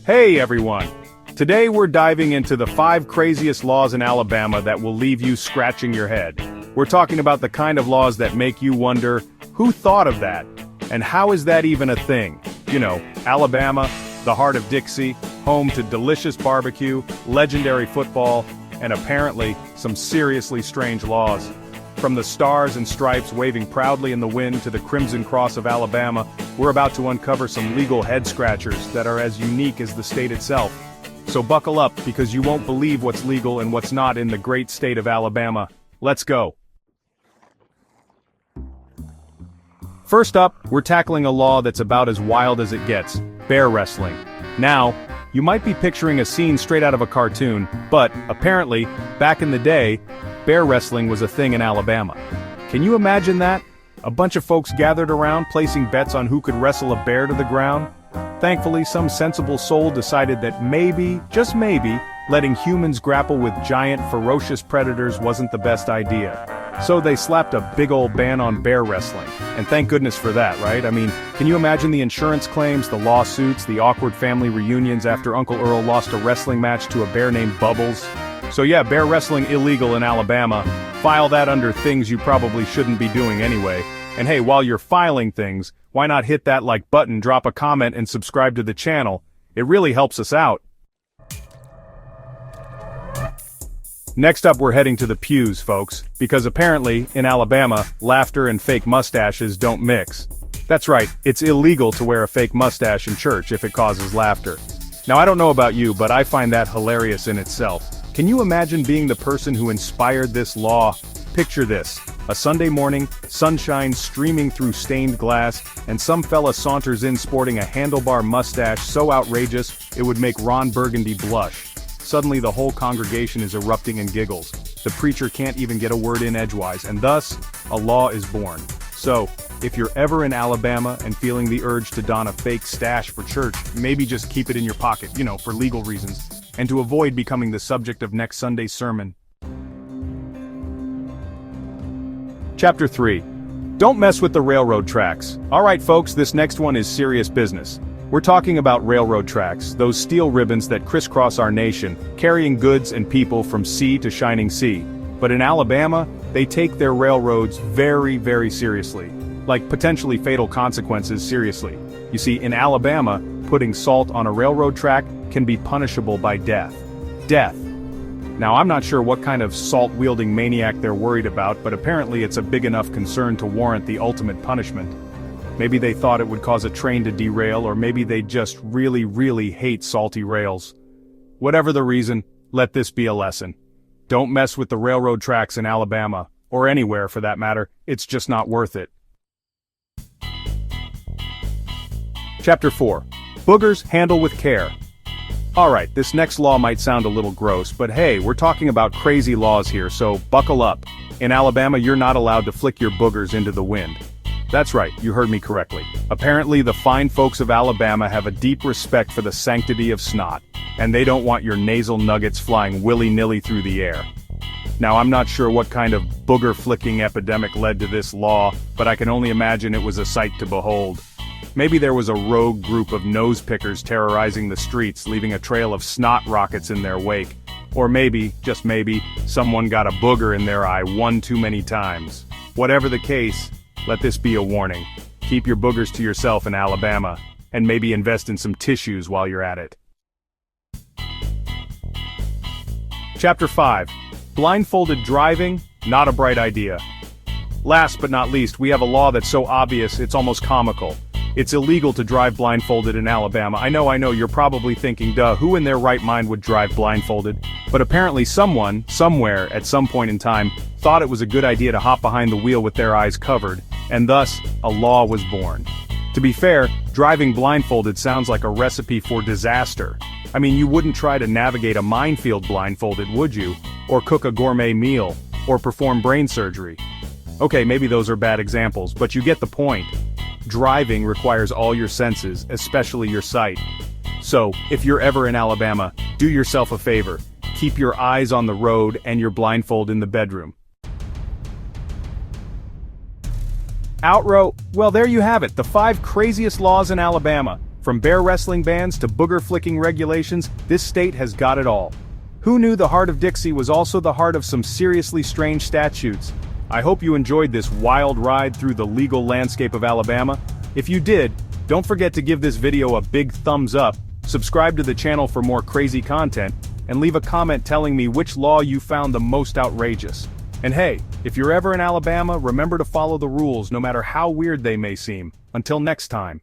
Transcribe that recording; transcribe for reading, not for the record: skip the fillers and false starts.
Hey everyone! Today we're diving into the 5 craziest laws in Alabama that will leave you scratching your head. We're talking about the kind of laws that make you wonder, who thought of that? And how is that even a thing? You know, Alabama, the heart of Dixie, home to delicious barbecue, legendary football, and apparently some seriously strange laws. From the stars and stripes waving proudly in the wind to the Crimson Cross of Alabama, we're about to uncover some legal head-scratchers that are as unique as the state itself. So buckle up, because you won't believe what's legal and what's not in the great state of Alabama. Let's go. First up, we're tackling a law that's about as wild as it gets: bear wrestling. Now, you might be picturing a scene straight out of a cartoon, but, apparently, back in the day, bear wrestling was a thing in Alabama. Can you imagine that? A bunch of folks gathered around placing bets on who could wrestle a bear to the ground? Thankfully, some sensible soul decided that maybe, just maybe, letting humans grapple with giant, ferocious predators wasn't the best idea. So they slapped a big old ban on bear wrestling. And thank goodness for that, right? I mean, can you imagine the insurance claims, the lawsuits, the awkward family reunions after Uncle Earl lost a wrestling match to a bear named Bubbles? So yeah, bear wrestling illegal in Alabama. File that under things you probably shouldn't be doing anyway. And hey, while you're filing things, why not hit that like button, drop a comment, and subscribe to the channel? It really helps us out. Next up, we're heading to the pews, folks, because apparently, in Alabama, laughter and fake mustaches don't mix. That's right, it's illegal to wear a fake mustache in church if it causes laughter. Now I don't know about you, but I find that hilarious in itself. Can you imagine being the person who inspired this law? Picture this: a Sunday morning, sunshine streaming through stained glass, and some fella saunters in sporting a handlebar mustache so outrageous it would make Ron Burgundy blush. Suddenly the whole congregation is erupting in giggles. The preacher can't even get a word in edgewise, and thus, a law is born. So, if you're ever in Alabama and feeling the urge to don a fake stash for church, maybe just keep it in your pocket, for legal reasons, and to avoid becoming the subject of next Sunday's sermon. Chapter 3. Don't mess with the railroad tracks. Alright folks, this next one is serious business. We're talking about railroad tracks, those steel ribbons that crisscross our nation, carrying goods and people from sea to shining sea. But in Alabama, they take their railroads very, very seriously. Like potentially fatal consequences seriously. You see, in Alabama, putting salt on a railroad track can be punishable by death. Death. Now I'm not sure what kind of salt-wielding maniac they're worried about, but apparently it's a big enough concern to warrant the ultimate punishment. Maybe they thought it would cause a train to derail, or maybe they just really, really hate salty rails. Whatever the reason, let this be a lesson. Don't mess with the railroad tracks in Alabama, or anywhere for that matter. It's just not worth it. Chapter 4. Boogers handle with care. Alright, this next law might sound a little gross, but hey, we're talking about crazy laws here, so buckle up. In Alabama, you're not allowed to flick your boogers into the wind. That's right, you heard me correctly. Apparently, the fine folks of Alabama have a deep respect for the sanctity of snot, and they don't want your nasal nuggets flying willy-nilly through the air. Now, I'm not sure what kind of booger-flicking epidemic led to this law, but I can only imagine it was a sight to behold. Maybe there was a rogue group of nose-pickers terrorizing the streets, leaving a trail of snot rockets in their wake. Or maybe, just maybe, someone got a booger in their eye one too many times. Whatever the case, let this be a warning. Keep your boogers to yourself in Alabama, and maybe invest in some tissues while you're at it. Chapter 5. Blindfolded driving, not a bright idea. Last but not least, we have a law that's so obvious it's almost comical. It's illegal to drive blindfolded in Alabama. I know, you're probably thinking, duh, who in their right mind would drive blindfolded? But apparently someone, somewhere, at some point in time, thought it was a good idea to hop behind the wheel with their eyes covered, and thus, a law was born. To be fair, driving blindfolded sounds like a recipe for disaster. I mean, you wouldn't try to navigate a minefield blindfolded, would you? Or cook a gourmet meal, or perform brain surgery. Okay, maybe those are bad examples, but you get the point. Driving requires all your senses, especially your sight. So, if you're ever in Alabama, do yourself a favor. Keep your eyes on the road and your blindfold in the bedroom. Outro, well there you have it, the 5 craziest laws in Alabama. From bear wrestling bans to booger-flicking regulations, this state has got it all. Who knew the heart of Dixie was also the heart of some seriously strange statutes? I hope you enjoyed this wild ride through the legal landscape of Alabama. If you did, don't forget to give this video a big thumbs up, subscribe to the channel for more crazy content, and leave a comment telling me which law you found the most outrageous. And hey, if you're ever in Alabama, remember to follow the rules no matter how weird they may seem. Until next time.